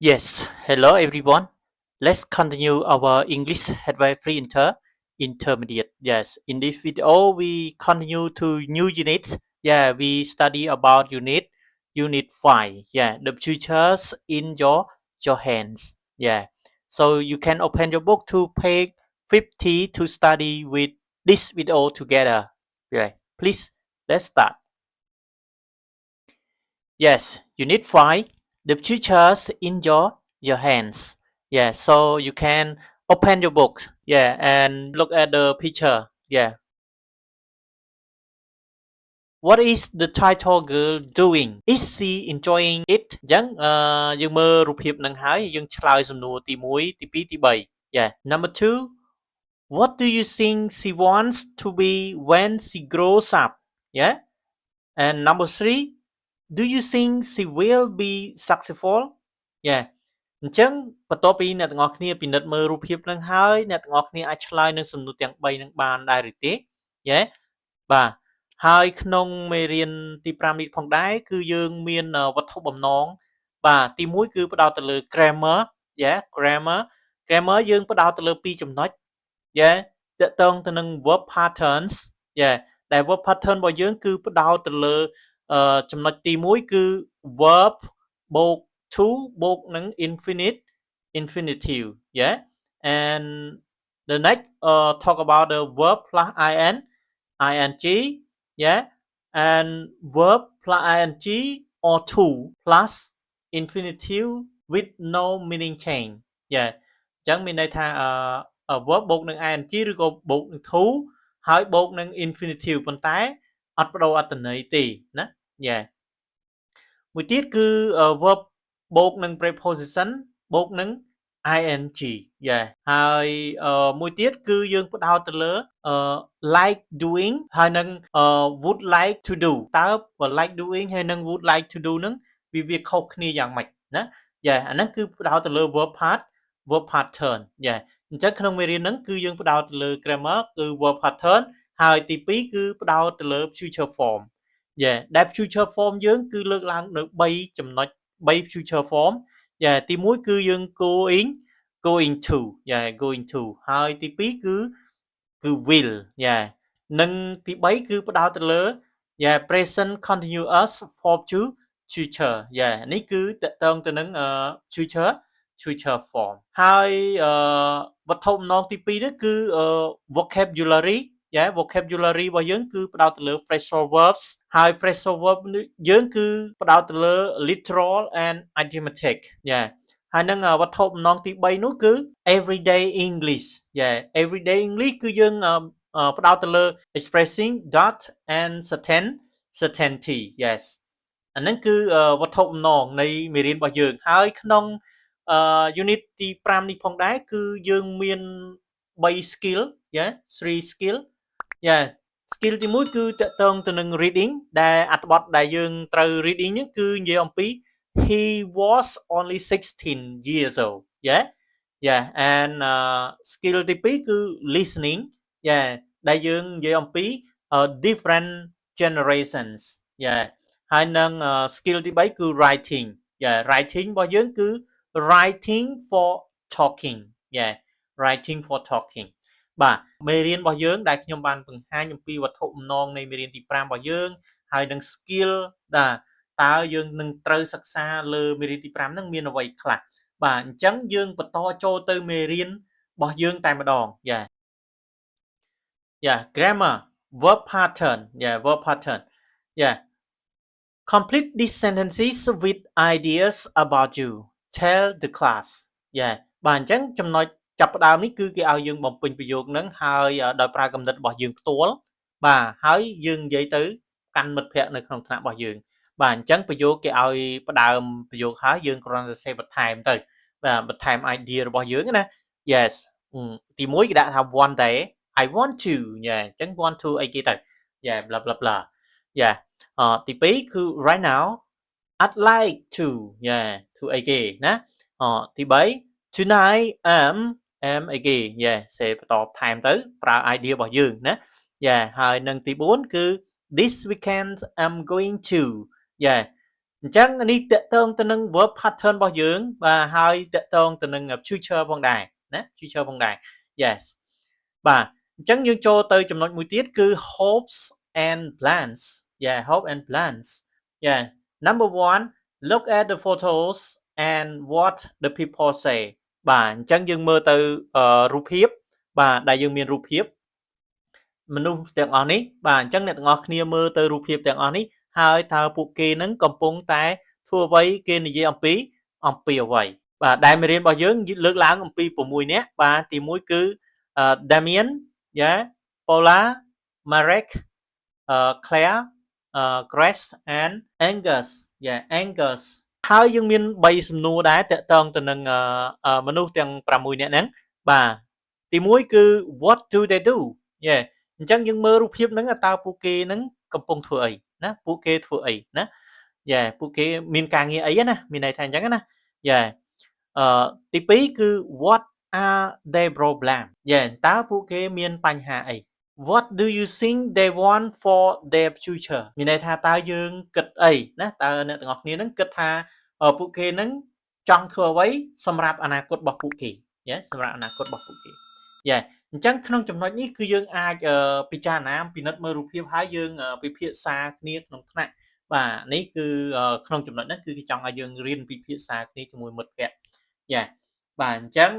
Yes, hello everyone. Let's continue our English Headway Free Intermediate. Yes, in this video we continue to new unit. Yeah, we study about unit 5. Yeah, the futures in your hands. Yeah. So you can open your book to page 50 to study with this video together. Yeah. Please let's start. Yes, unit 5, the futures in your hands. Yeah, so you can open your book, yeah, and look at the picture. Yeah. What is the title girl doing? Is she enjoying it? អញ្ចឹងយើងមើលរូបភាពនឹងហើយយើងឆ្លើយសំណួរទី1ទី2ទី3 Yeah. Number 2, what do you think she wants to be when she grows up? Yeah. And number 3, do you think she will be successful? Yeah. អញ្ចឹងបន្ទាប់ពីអ្នកទាំងអស់គ្នាពិនិត្យមើលរូបភាពនឹងហើយអ្នកទាំងអស់គ្នាអាចឆ្លើយនឹងសំណួរទាំង3នឹងបានដែរឬទេយេបាទហើយក្នុងមេរៀនទី5នេះផងដែរគឺយើងមានវត្ថុបំណងបាទទី1គឺផ្ដោតទៅលើ grammar grammar យើងផ្ដោតទៅលើ2ចំណុចតាក់ទងទៅនឹង verb patterns ដែល verb pattern របស់យើងគឺផ្ដោតទៅលើចំណុចទី1គឺ verb បូក to បូកនឹង infinitive and the next talk about the verb plus ing and verb plus ing or to plus infinitive with no meaning change អញ្ចឹងមានន័យថាverb បូកនឹង ing ឬក៏បូកនឹង to ហើយបូកនឹង infinitive ប៉ុន្តែអត់ប្ដូរអត្ថន័យទេណាមួយទៀតគឺ verb បូកនឹង preposition បូកនឹង ing ហើយមួយទៀតគឺយើងផ្ដោតទៅលើ like doing ហើយនឹង would like to do តើ like doing ហើយនឹង would like to do នឹងវាខុសគ្នាយ៉ាងម៉េចណាអាហ្នឹងគឺផ្ដោតទៅលើ verb pattern អញ្ចឹងក្នុងមេរៀនហ្នឹងគឺយើងផ្ដោតទៅលើ grammar គឺ verb pattern ហើយទី2គឺផ្ដោតទៅលើ future form ដែល future form យើងគឺលើកឡើងនៅ3ចំណុច3 future form ទី1គឺយើង going to ហើយទី2គឺ will និងទី3គឺផ្ដោតទៅលើ present continuous form future នេះគឺតកតងទៅនឹង future form ហើយវត្ថុបំណងទី2នេះគឺ vocabulary vocabulary របស់យើងគឺផ្ដោតទៅលើ phrasal verbs ហើយ phrasal verb យើងគឺផ្ដោតទៅលើ literal and idiomatic ហើយនឹងវត្ថុបំណងទី3នោះគឺ everyday English everyday English គឺយើងផ្ដោតទៅលើ expressing dot and certainty អាហ្នឹងគឺវត្ថុបំណងនៃមេរៀនរបស់យើងហើយក្នុងunit ទី5នេះផងដែរគឺយើងមាន3 skill 3 skill skill ទី1គឺតកតងទៅនឹង reading ដែលអត្ថបទដែលយើងត្រូវ reading នេះគឺនិយាយអំពី he was only 16 years old and skill ទី2គឺ listening ដែលយើងនិយាយអំពី different generations ហើយនឹង skill ទី3គឺ writing writing របស់យើងគឺ writing for talking writing for talking បាទមេរៀនរបស់យើងដែលខ្ញុំបានបង្ហាញអំពីវត្ថុបំណងនៃមេរៀនទី5របស់យើងហើយនឹង skill តើយើងនឹងត្រូវសិក្សាលើមេរៀនទី5ហ្នឹងមានអ្វីខ្លះបាទអញ្ចឹងយើងបន្តចូលទៅមេរៀនរបស់យើងតែម្ដងgrammar verb pattern verb pattern complete these sentences with ideas about you tell the class បាទអញ្ចឹងចំណុចចាប់ផ្ដើមនេះគឺគេឲ្យយើងបំពេញប្រយោគហ្នឹងហើយដោយប្រើគំនិតរបស់យើងផ្ទាល់បាទហើយយើងនិយាយទៅកាន់មិត្តភ័ក្តិនៅក្នុងថ្នាក់របស់យើងបាទអញ្ចឹងប្រយោគគេឲ្យផ្ដើមប្រយោគហើយយើងគ្រាន់តែសេបន្ថែមទៅបាទបន្ថែម idea របស់យើងណា yes ទី1គេដាក់ថា one day I want to អញ្ចឹង want to អីគេទៅ blah blah blah ទី2គឺ right now I'd like to to អីគេណាទី3 tonight am អីគេសេបន្តថែមទៅប្រើ idea របស់យើងណាហើយនឹងទី4គឺ this weekend I'm going to ចឹងនេះតកតងទៅនឹង verb pattern របស់យើងបាទហើយតកតងទៅនឹង future ផងដែរណា future ផងដែរ yes បាទអញ្ចឹងយើងចូលទៅចំណុចមួយទៀតគឺ hopes and plans yeah hope and plans yeah number 1 look at the photos and what the people say បាទអញ្ចឹងយើងមើលទៅរូបភាពបាទដែលយើងមានរូបភាពមនុស្សទាំងអស់នេះបាទអញ្ចឹងអ្នកទាំងអស់គ្នាមើលទៅរូបភាពទាំងអស់នេះហើយតើពួកគេនឹងកំពុងតែធ្វើអ្វីគេនិយាយអំពីអ្វីបាទដែលមេរៀនរបស់យើងលើកឡើងអំពី6នាក់បាទទី1គឺ Damien yeah Paula Marek Claire Grace and Angus yeah Angus ហើយយើងមាន3សំណួរដែរតកតងទៅនឹងមនុស្សទាំង6នាក់ហ្នឹងបាទទី1គឺ what do they do yeah អញ្ចឹងយើងមើលរូបភាពហ្នឹងតើពួកគេហ្នឹងកំពុងធ្វើអីណាពួកគេធ្វើអីណាយ៉ាពួកគេមានការងារអីណាមានន័យថាអញ្ចឹងណាយ៉ាទី2គឺ what are their problem យ៉ាតើពួកគេមានបញ្ហាអី what do you think they want for their future មានន័យថាតើយើងគិតអីណាតើអ្នកទាំងអស់គ្នាហ្នឹងគិតថាពួកគេហ្នឹងចង់ធ្វើអ្វីសម្រាប់អនាគតរបស់ពួកគេយ៉ាសម្រាប់អនាគតរបស់ពួកគេយ៉ាអញ្ចឹងក្នុងចំណុចនេះគឺយើងអាចពិចារណាពិនិត្យមើលរូបភាពហើយយើងពិភាក្សាគ្នាក្នុងថ្នាក់បាទនេះគឺក្នុងចំណុចហ្នឹងគឺគេចង់ឲ្យយើងរៀនពិភាក្សាគ្នាជាមួយមិត្តភ័ក្តិយ៉ាបាទអញ្ចឹង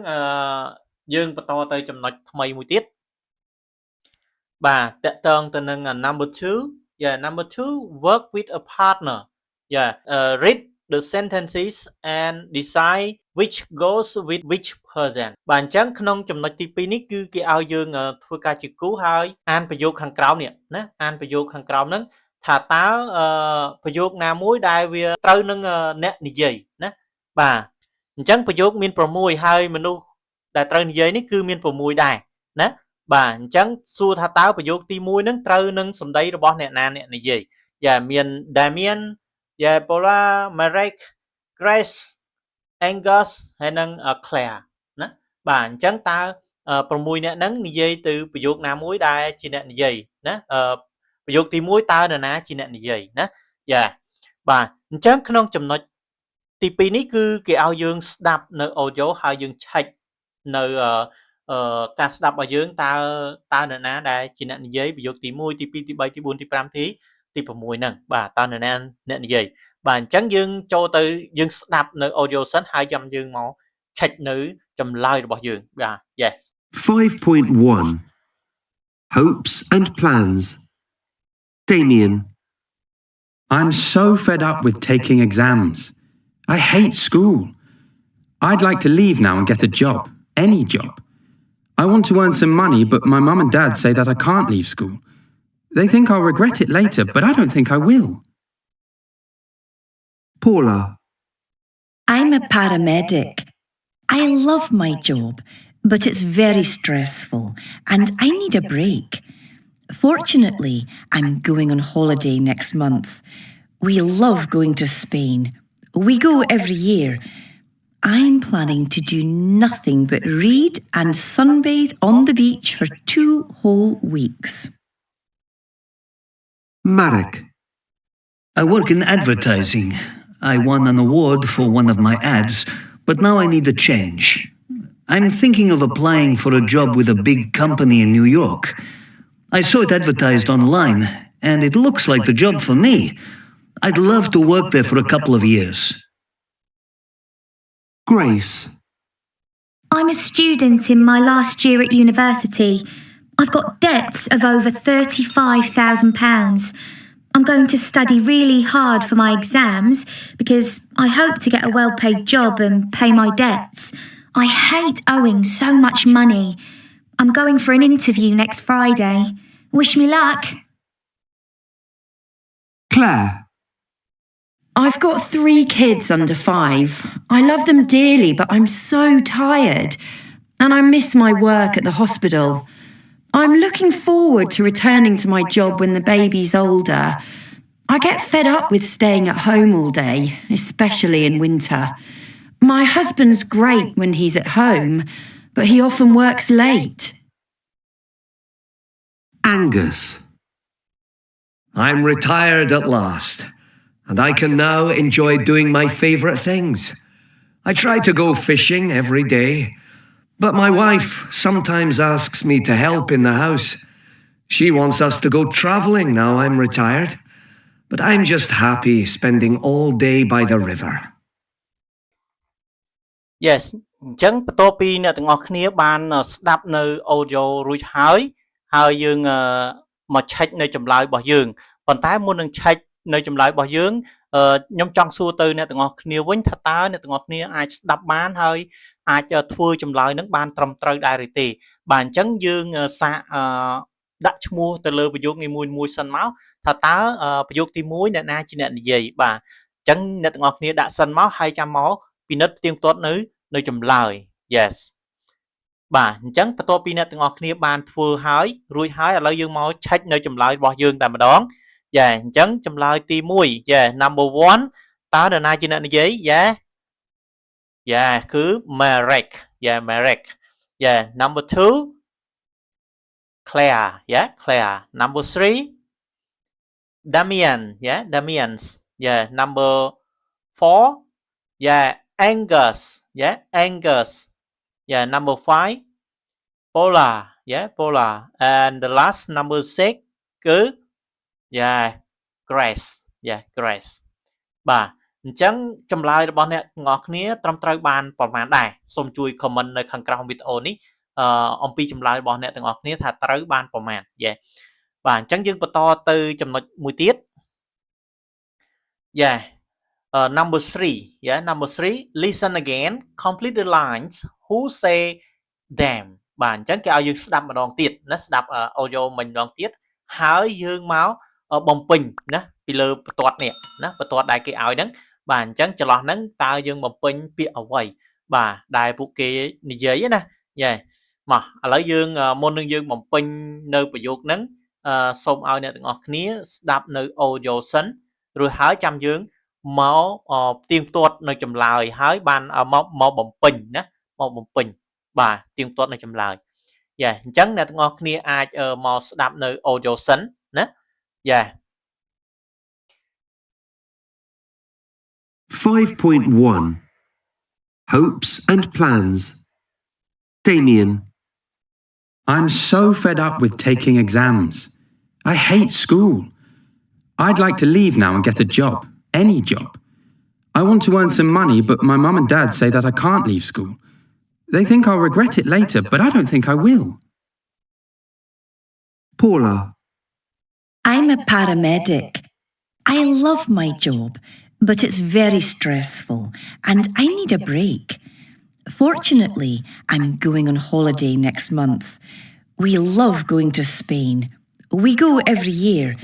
យើងបន្តទៅចំណុចថ្មីមួយទៀតបាទតកតងទៅនឹង number 2 yeah number 2 work with a partner yeah read the sentences and decide which goes with which person បាទអញ្ចឹងក្នុងចំណុចទី2នេះគឺគេឲ្យយើងធ្វើការជាគូហើយអានប្រយោគខាងក្រោមនេះណាអានប្រយោគខាងក្រោមហ្នឹងថាតើប្រយោគណាមួយដែលវាត្រូវនឹងអ្នកនិយាយណាបាទអញ្ចឹងប្រយោគមាន6ហើយមនុស្សដែលត្រូវនិយាយនេះគឺមាន6ដែរណាបាទអញ្ចឹងសួរថាតើប្រយោគទី1ហ្នឹងត្រូវនឹងសម្ដីរបស់អ្នកណាអ្នកនិយាយយ៉ាមាន Damien yeah Paula Marek Grace Angus ហើយនិង Claire ណាបាទអញ្ចឹងតើ6អ្នកហ្នឹងនិយាយទៅប្រយោគណាមួយដែលជាអ្នកនិយាយណាប្រយោគទី1តើនរណាជាអ្នកនិយាយណាយ៉ាបាទអញ្ចឹងក្នុងចំណុចទី2នេះគឺគេឲ្យយើងស្ដាប់នៅ audio ហើយយើងឆែកនៅការស្ដាប់របស់យើងតើនរណាដែលជាអ្នកនិយាយប្រយោគទី1ទី2ទី3ទី4ទី5ទី6ហ្នឹងបាទតើនរណាអ្នកនិយាយបាទអញ្ចឹងយើងចូលទៅយើងស្ដាប់នៅ audio សិនហើយចាំយើងមកឆែកនៅចម្លើយរបស់យើងបាទ yes 5.1 Hopes and plans Damien I'm so fed up with taking exams. I hate school. I'd like to leave now and get a job, any job. I want to earn some money, but my mum and dad say that I can't leave school. They think I'll regret it later, but I don't think I will. Paula I'm a paramedic. I love my job, but it's very stressful and I need a break. Fortunately, I'm going on holiday next month. We love going to Spain. We go every year. I'm planning to do nothing but read and sunbathe on the beach for 2 whole weeks. Marek I work in advertising. I won an award for one of my ads, but now I need a change. I'm thinking of applying for a job with a big company in New York. I saw it advertised online, and it looks like the job for me. I'd love to work there for a couple of years. Grace I'm a student in my last year at university. I've got debts of over £35,000. I'm going to study really hard for my exams because I hope to get a well-paid job and pay my debts. I hate owing so much money. I'm going for an interview next Friday. Wish me luck. Claire I've got 3 kids under 5. I love them dearly, but I'm so tired. And I miss my work at the hospital. I'm looking forward to returning to my job when the baby's older. I get fed up with staying at home all day, especially in winter. My husband's great when he's at home, but he often works late. Angus I'm retired at last. and I can now enjoy doing my favourite things. I try to go fishing every day, but my wife sometimes asks me to help in the house. She wants us to go travelling now I'm retired, but I'm just happy spending all day by the river. Yes អញ្ចឹងបន្ទាប់ពីអ្នកទាំងអស់គ្នាបានស្ដាប់នៅ audio រួចហើយយើងមកឆែកនៅចម្លើយរបស់យើងប៉ុន្តែមុននឹងឆែកនៅចម្លើយរបស់យើងខ្ញុំចង់សួរទៅអ្នកទាំងអស់គ្នាវិញថាតើអ្នកទាំងអស់គ្នាអាចស្ដាប់បានហើយអាចធ្វើចម្លើយនឹងបានត្រឹមត្រូវដែរឬទេបាទអញ្ចឹងយើងសាកដាក់ឈ្មោះទៅលើប្រយោគនីមួយៗសិនមកថាតើប្រយោគទី1អ្នកណាជាអ្នកនិយាយបាទអញ្ចឹងអ្នកទាំងអស់គ្នាដាក់សិនមកហើយចាំមកពិនិត្យផ្ទៀងផ្ទាត់នៅចម្លើយ yes បាទអញ្ចឹងបន្ទាប់ពីអ្នកទាំងអស់គ្នាបានធ្វើហើយរួចហើយឥឡូវយើងមកឆែកនៅចម្លើយរបស់យើងតែម្ដងយ៉ាអញ្ចឹងចម្លើយទី1 yeah number 1តើនរណាជាអ្នកនិយាយ yeah គឺ Marek yeah Marek yeah number 2 Claire yeah Claire number 3 Damian yeah Damians yeah number 4 yeah Angus yeah Angus yeah number 5 Paula yeah Paula and the last number 6 គឺ yeah Grace yeah Grace បាទអញ្ចឹងចម្លើយរបស់អ្នកទាំងអស់គ្នាត្រឹមត្រូវបានប្រមាណដែរសូមជួយ comment នៅខាងក្រោមវីដេអូនេះអំពីចម្លើយរបស់អ្នកទាំងអស់គ្នាថាត្រូវបានប្រមាណ yeah បាទអញ្ចឹងយើងបន្តទៅចំណុចមួយទៀត yeah number 3 yeah number 3 listen again complete the lines who say them បាទអញ្ចឹងគេឲ្យយើងស្ដាប់ម្ដងទៀតណាស្ដាប់ audio មិញម្ដងទៀតហើយយើងមកបំពេញណាពីលើបន្ទាត់នេះណាបន្ទាត់ដែលគេឲ្យហ្នឹងបាទអញ្ចឹងចន្លោះហ្នឹងតើយើងបំពេញពាក្យអ្វីបាទដែលពួកគេនិយាយណាយ៉ាមកឥឡូវយើងមុននឹងយើងបំពេញនៅប្រយោគហ្នឹងសូមឲ្យអ្នកទាំងអស់គ្នាស្ដាប់នៅ audio សិនរួចហើយចាំយើងមកផ្ទៀងផ្ទាត់នៅចម្លើយហើយបានមកបំពេញណាមកបំពេញបាទផ្ទៀងផ្ទាត់នៅចម្លើយយ៉ាអញ្ចឹងអ្នកទាំងអស់គ្នាអាចមកស្ដាប់នៅ audio សិនណាយ៉ា 5.1 Hopes and Plans. Damien. I'm so fed up with taking exams. I hate school. I'd like to leave now and get a job, any job. I want to earn some money, but my mum and dad say that I can't leave school. They think I'll regret it later, but I don't think I will. Paula. I'm a paramedic. I love my job, but it's very stressful and I need a break. Fortunately, I'm going on holiday next month. We love going to Spain. We go every year.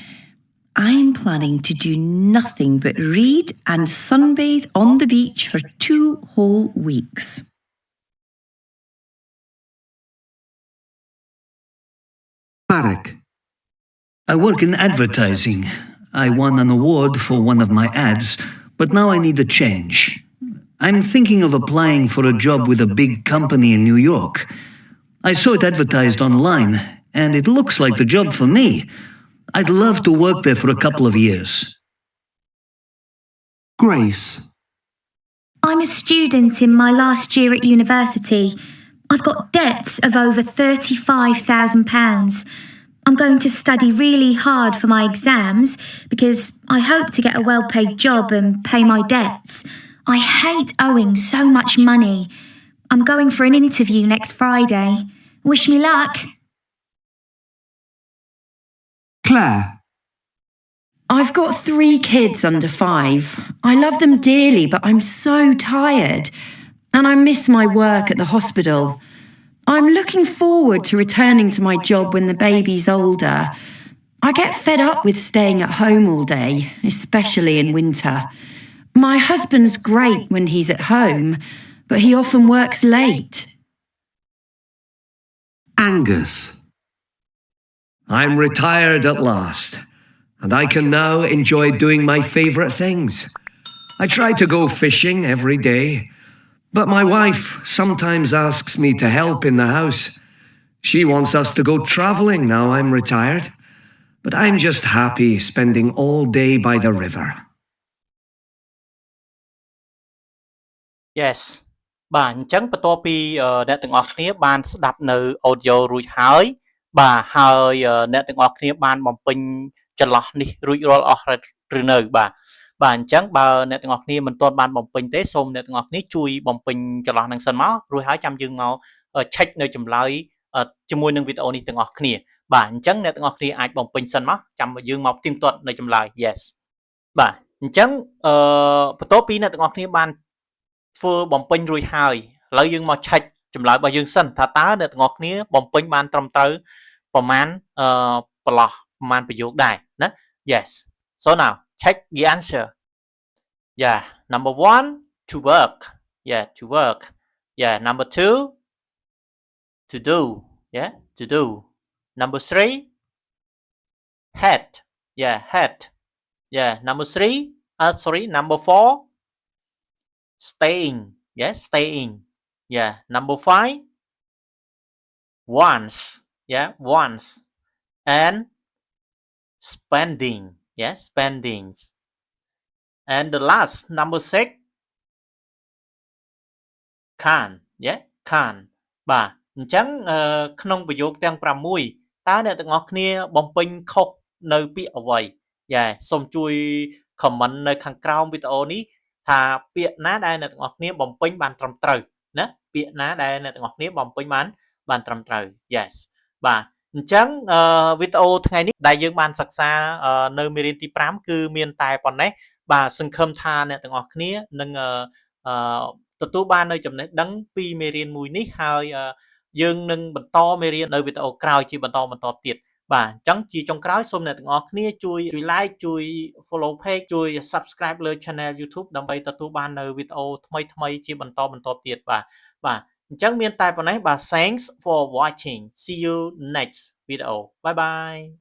I'm planning to do nothing but read and sunbathe on the beach for 2 whole weeks. Marek. I work in advertising. I won an award for one of my ads, but now I need a change. I'm thinking of applying for a job with a big company in New York. I saw it advertised online, and it looks like the job for me. I'd love to work there for a couple of years. Grace. I'm a student in my last year at university. I've got debts of over £35,000. I'm going to study really hard for my exams because I hope to get a well-paid job and pay my debts. I hate owing so much money. I'm going for an interview next Friday. Wish me luck. Claire. I've got 3 kids under 5. I love them dearly, but I'm so tired. And I miss my work at the hospital. I'm looking forward to returning to my job when the baby's older. I get fed up with staying at home all day, especially in winter. My husband's great when he's at home, but he often works late. Angus. I'm retired at last, and I can now enjoy doing my favourite things. I try to go fishing every day, but my wife sometimes asks me to help in the house. She wants us to go travelling now I'm retired, but I'm just happy spending all day by the river. Yes បាទអញ្ចឹងបន្ទាប់ពីអ្នកទាំងអស់គ្នាបានស្ដាប់នៅ audio រួចហើយបាទហើយអ្នកទាំងអស់គ្នាបានបំពេញចន្លោះនេះរួចរាល់អស់ឬនៅបាទអញ្ចឹងបើអ្នកទាំងអស់គ្នាមិនទាន់បានបំពេញទេសូមអ្នកទាំងអស់គ្នាជួយបំពេញចន្លោះហ្នឹងសិនមករួចហើយចាំយើងមក check នៅចម្លើយជាមួយនឹងវីដេអូនេះទាំងអស់គ្នាបាទអញ្ចឹងអ្នកទាំងអស់គ្នាអាចបំពេញសិនមកចាំយើងមកផ្ទៀងផ្ទាត់នៅចម្លើយ yes បាទអញ្ចឹងបន្ទាប់ពីអ្នកទាំងអស់គ្នាបានធ្វើបំពេញរួចហើយឥឡូវយើងមក check ចម្លើយរបស់យើងសិនថាតើអ្នកទាំងអស់គ្នាបំពេញបានត្រឹមត្រូវប្រមាណប្រឡោះប្រមាណប្រយោគដែរណា yes so now check the answer yeah number 1 to work yeah to work yeah number 2 to do yeah to do number 3 head yeah head yeah number 3 sorry number 4 staying yeah staying yeah number 5 once yeah once and spending yeah spending and the last number 6 can yeah can បាទអញ្ចឹងក្នុងប្រយោគទាំង6តើអ្នកទាំងអស់គ្នាបំពេញខុសនៅពាក្យអ្វីយ៉ាសូមជួយ comment នៅខាងក្រោមវីដេអូនេះថាពាក្យណាដែលអ្នកទាំងអស់គ្នាបំពេញបានត្រឹមត្រូវណាពាក្យណាដែលអ្នកទាំងអស់គ្នាបំពេញបានត្រឹមត្រូវ yes បាទអញ្ចឹងវីដេអូថ្ងៃនេះដែលយើងបានសិក្សានៅមេរៀនទី5គឺមានតែប៉ុណ្ណេះបាទសង្ឃឹមថាអ្នកទាំងអស់គ្នានឹងទទួលបាននៅចំណេះដឹងពីមេរៀនមួយនេះហើយយើងនឹងបន្តមេរៀននៅវីដេអូក្រោយជាបន្តទៀតបាទអញ្ចឹងជាចុងក្រោយសូមអ្នកទាំងអស់គ្នាជួយ like ជួយ follow page ជួយ subscribe លើ channel YouTube ដើម្បីទទួលបាននៅវីដេអូថ្មីជាបន្តទៀតបាទអញ្ចឹងមានតែប៉ុណ្ណេះបាទ thanks for watching see you next video bye bye